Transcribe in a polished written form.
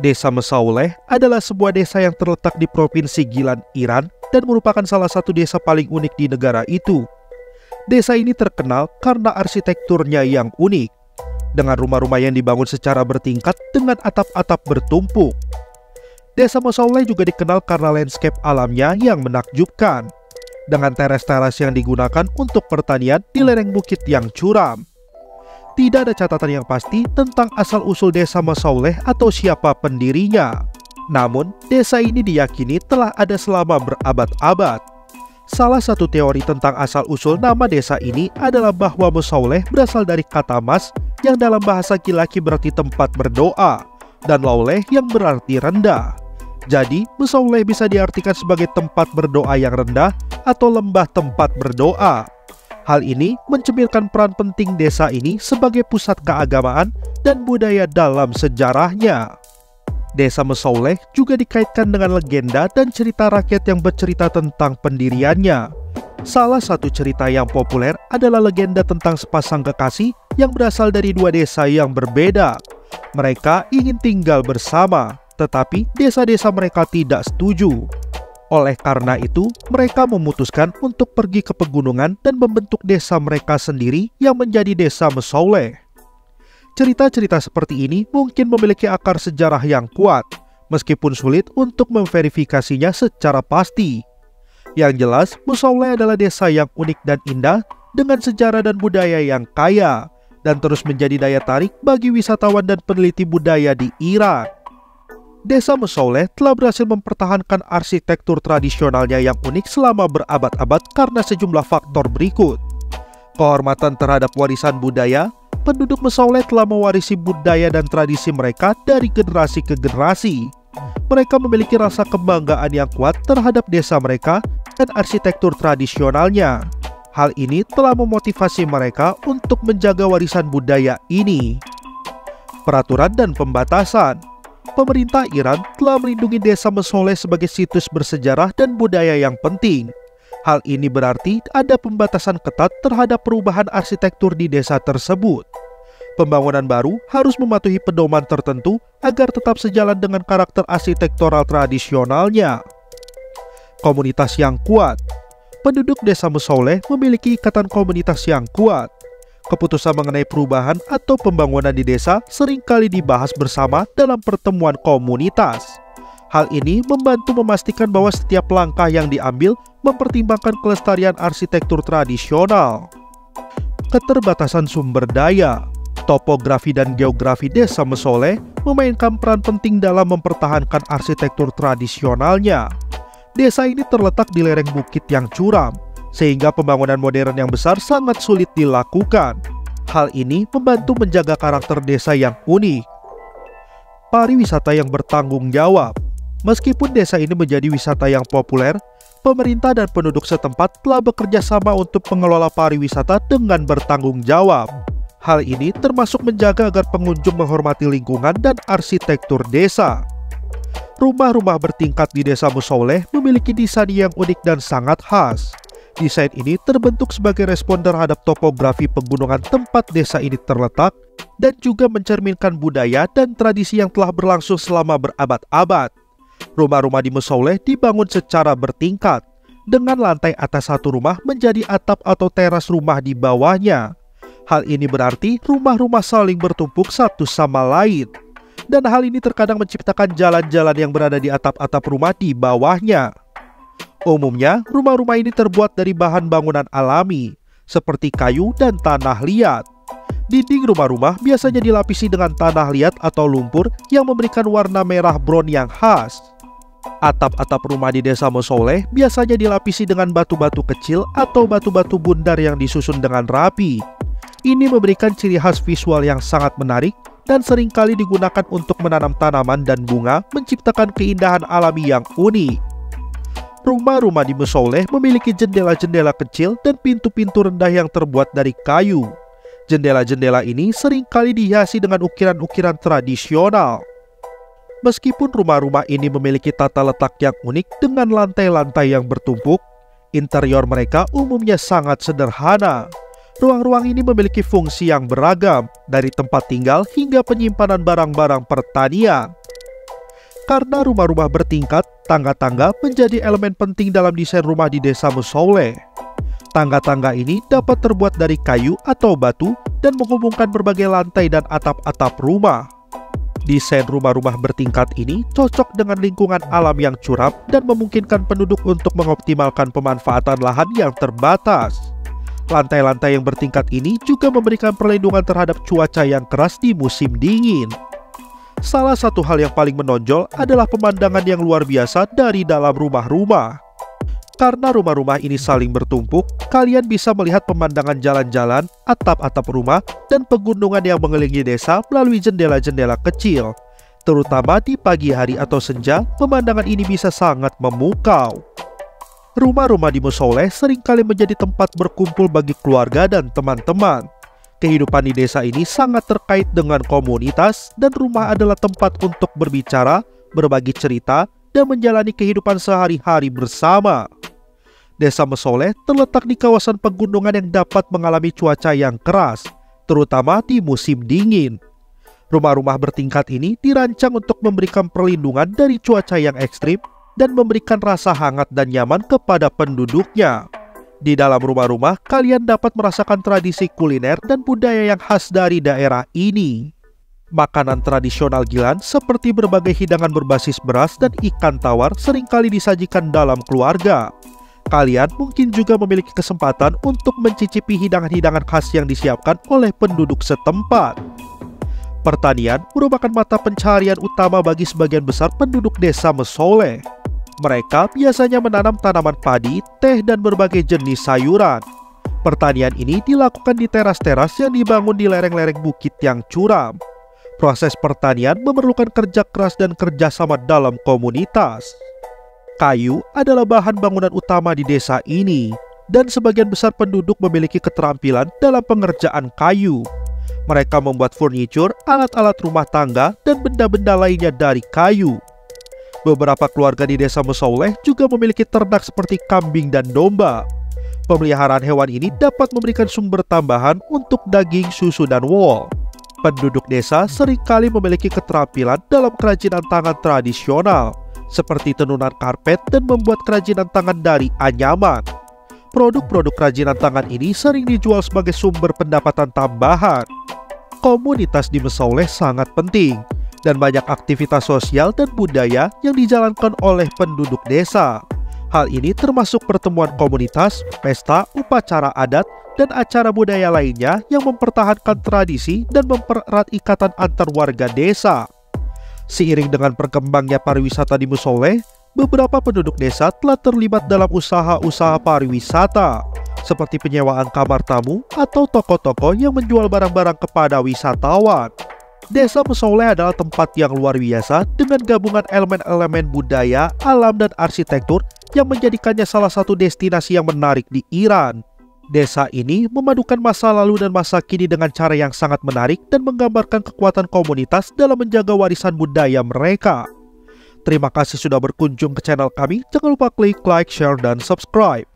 Desa Mesauleh adalah sebuah desa yang terletak di Provinsi Gilan, Iran dan merupakan salah satu desa paling unik di negara itu. Desa ini terkenal karena arsitekturnya yang unik, dengan rumah-rumah yang dibangun secara bertingkat dengan atap-atap bertumpuk. Desa Mesauleh juga dikenal karena landscape alamnya yang menakjubkan, dengan teras-teras yang digunakan untuk pertanian di lereng bukit yang curam. Tidak ada catatan yang pasti tentang asal-usul desa Mesauleh atau siapa pendirinya. Namun, desa ini diyakini telah ada selama berabad-abad. Salah satu teori tentang asal-usul nama desa ini adalah bahwa Mesauleh berasal dari kata mas yang dalam bahasa Kilaki berarti tempat berdoa, dan lauleh yang berarti rendah. Jadi, Mesauleh bisa diartikan sebagai tempat berdoa yang rendah atau lembah tempat berdoa. Hal ini mencerminkan peran penting desa ini sebagai pusat keagamaan dan budaya dalam sejarahnya. Desa Mesauleh juga dikaitkan dengan legenda dan cerita rakyat yang bercerita tentang pendiriannya. Salah satu cerita yang populer adalah legenda tentang sepasang kekasih yang berasal dari dua desa yang berbeda. Mereka ingin tinggal bersama, tetapi desa-desa mereka tidak setuju. Oleh karena itu, mereka memutuskan untuk pergi ke pegunungan dan membentuk desa mereka sendiri yang menjadi desa Mesauleh. Cerita-cerita seperti ini mungkin memiliki akar sejarah yang kuat, meskipun sulit untuk memverifikasinya secara pasti. Yang jelas, Mesauleh adalah desa yang unik dan indah dengan sejarah dan budaya yang kaya, dan terus menjadi daya tarik bagi wisatawan dan peneliti budaya di Iran. Desa Mesauleh telah berhasil mempertahankan arsitektur tradisionalnya yang unik selama berabad-abad karena sejumlah faktor berikut. Kehormatan terhadap warisan budaya, penduduk Mesauleh telah mewarisi budaya dan tradisi mereka dari generasi ke generasi. Mereka memiliki rasa kebanggaan yang kuat terhadap desa mereka dan arsitektur tradisionalnya. Hal ini telah memotivasi mereka untuk menjaga warisan budaya ini. Peraturan dan pembatasan. Pemerintah Iran telah melindungi desa Mesauleh sebagai situs bersejarah dan budaya yang penting. Hal ini berarti ada pembatasan ketat terhadap perubahan arsitektur di desa tersebut. Pembangunan baru harus mematuhi pedoman tertentu agar tetap sejalan dengan karakter arsitektural tradisionalnya. Komunitas yang kuat. Penduduk desa Mesauleh memiliki ikatan komunitas yang kuat. Keputusan mengenai perubahan atau pembangunan di desa seringkali dibahas bersama dalam pertemuan komunitas. Hal ini membantu memastikan bahwa setiap langkah yang diambil mempertimbangkan kelestarian arsitektur tradisional. Keterbatasan sumber daya. Topografi dan geografi desa Mesauleh memainkan peran penting dalam mempertahankan arsitektur tradisionalnya. Desa ini terletak di lereng bukit yang curam, sehingga pembangunan modern yang besar sangat sulit dilakukan. Hal ini membantu menjaga karakter desa yang unik. Pariwisata yang bertanggung jawab. Meskipun desa ini menjadi wisata yang populer, pemerintah dan penduduk setempat telah bekerja sama untuk mengelola pariwisata dengan bertanggung jawab. Hal ini termasuk menjaga agar pengunjung menghormati lingkungan dan arsitektur desa. Rumah-rumah bertingkat di desa Mesauleh memiliki desain yang unik dan sangat khas. Desain ini terbentuk sebagai respon terhadap topografi pegunungan tempat desa ini terletak dan juga mencerminkan budaya dan tradisi yang telah berlangsung selama berabad-abad. Rumah-rumah di Mesauleh dibangun secara bertingkat, dengan lantai atas satu rumah menjadi atap atau teras rumah di bawahnya. Hal ini berarti rumah-rumah saling bertumpuk satu sama lain, dan hal ini terkadang menciptakan jalan-jalan yang berada di atap-atap rumah di bawahnya. Umumnya, rumah-rumah ini terbuat dari bahan bangunan alami, seperti kayu dan tanah liat. Dinding rumah-rumah biasanya dilapisi dengan tanah liat atau lumpur yang memberikan warna merah brown yang khas. Atap-atap rumah di desa Mesauleh biasanya dilapisi dengan batu-batu kecil atau batu-batu bundar yang disusun dengan rapi. Ini memberikan ciri khas visual yang sangat menarik dan seringkali digunakan untuk menanam tanaman dan bunga, menciptakan keindahan alami yang unik. Rumah-rumah di Mesauleh memiliki jendela-jendela kecil dan pintu-pintu rendah yang terbuat dari kayu. Jendela-jendela ini seringkali dihiasi dengan ukiran-ukiran tradisional. Meskipun rumah-rumah ini memiliki tata letak yang unik dengan lantai-lantai yang bertumpuk, interior mereka umumnya sangat sederhana. Ruang-ruang ini memiliki fungsi yang beragam, dari tempat tinggal hingga penyimpanan barang-barang pertanian. Karena rumah-rumah bertingkat, tangga-tangga menjadi elemen penting dalam desain rumah di desa Musoleh. Tangga-tangga ini dapat terbuat dari kayu atau batu dan menghubungkan berbagai lantai dan atap-atap rumah. Desain rumah-rumah bertingkat ini cocok dengan lingkungan alam yang curam dan memungkinkan penduduk untuk mengoptimalkan pemanfaatan lahan yang terbatas. Lantai-lantai yang bertingkat ini juga memberikan perlindungan terhadap cuaca yang keras di musim dingin. Salah satu hal yang paling menonjol adalah pemandangan yang luar biasa dari dalam rumah-rumah. Karena rumah-rumah ini saling bertumpuk, kalian bisa melihat pemandangan jalan-jalan, atap-atap rumah, dan pegunungan yang mengelilingi desa melalui jendela-jendela kecil. Terutama di pagi hari atau senja, pemandangan ini bisa sangat memukau. Rumah-rumah di Musoleh seringkali menjadi tempat berkumpul bagi keluarga dan teman-teman. Kehidupan di desa ini sangat terkait dengan komunitas, dan rumah adalah tempat untuk berbicara, berbagi cerita, dan menjalani kehidupan sehari-hari bersama. Desa Musoleh terletak di kawasan pegunungan yang dapat mengalami cuaca yang keras, terutama di musim dingin. Rumah-rumah bertingkat ini dirancang untuk memberikan perlindungan dari cuaca yang ekstrim dan memberikan rasa hangat dan nyaman kepada penduduknya. Di dalam rumah-rumah, kalian dapat merasakan tradisi kuliner dan budaya yang khas dari daerah ini. Makanan tradisional Gilan seperti berbagai hidangan berbasis beras dan ikan tawar seringkali disajikan dalam keluarga. Kalian mungkin juga memiliki kesempatan untuk mencicipi hidangan-hidangan khas yang disiapkan oleh penduduk setempat. Pertanian merupakan mata pencaharian utama bagi sebagian besar penduduk desa Musoleh. Mereka biasanya menanam tanaman padi, teh, dan berbagai jenis sayuran. Pertanian ini dilakukan di teras-teras yang dibangun di lereng-lereng bukit yang curam. Proses pertanian memerlukan kerja keras dan kerjasama dalam komunitas. Kayu adalah bahan bangunan utama di desa ini, dan sebagian besar penduduk memiliki keterampilan dalam pengerjaan kayu. Mereka membuat furnitur, alat-alat rumah tangga, dan benda-benda lainnya dari kayu. Beberapa keluarga di desa Musoleh juga memiliki ternak seperti kambing dan domba. Pemeliharaan hewan ini dapat memberikan sumber tambahan untuk daging, susu, dan wool. Penduduk desa seringkali memiliki keterampilan dalam kerajinan tangan tradisional, seperti tenunan karpet dan membuat kerajinan tangan dari anyaman. Produk-produk kerajinan tangan ini sering dijual sebagai sumber pendapatan tambahan. Komunitas di Musoleh sangat penting, dan banyak aktivitas sosial dan budaya yang dijalankan oleh penduduk desa. Hal ini termasuk pertemuan komunitas, pesta, upacara adat, dan acara budaya lainnya yang mempertahankan tradisi dan mempererat ikatan antar warga desa. Seiring dengan berkembangnya pariwisata di Musoleh, beberapa penduduk desa telah terlibat dalam usaha-usaha pariwisata, seperti penyewaan kamar tamu atau toko-toko yang menjual barang-barang kepada wisatawan. Desa Musoleh adalah tempat yang luar biasa dengan gabungan elemen-elemen budaya, alam, dan arsitektur yang menjadikannya salah satu destinasi yang menarik di Iran. Desa ini memadukan masa lalu dan masa kini dengan cara yang sangat menarik dan menggambarkan kekuatan komunitas dalam menjaga warisan budaya mereka. Terima kasih sudah berkunjung ke channel kami. Jangan lupa klik like, share, dan subscribe.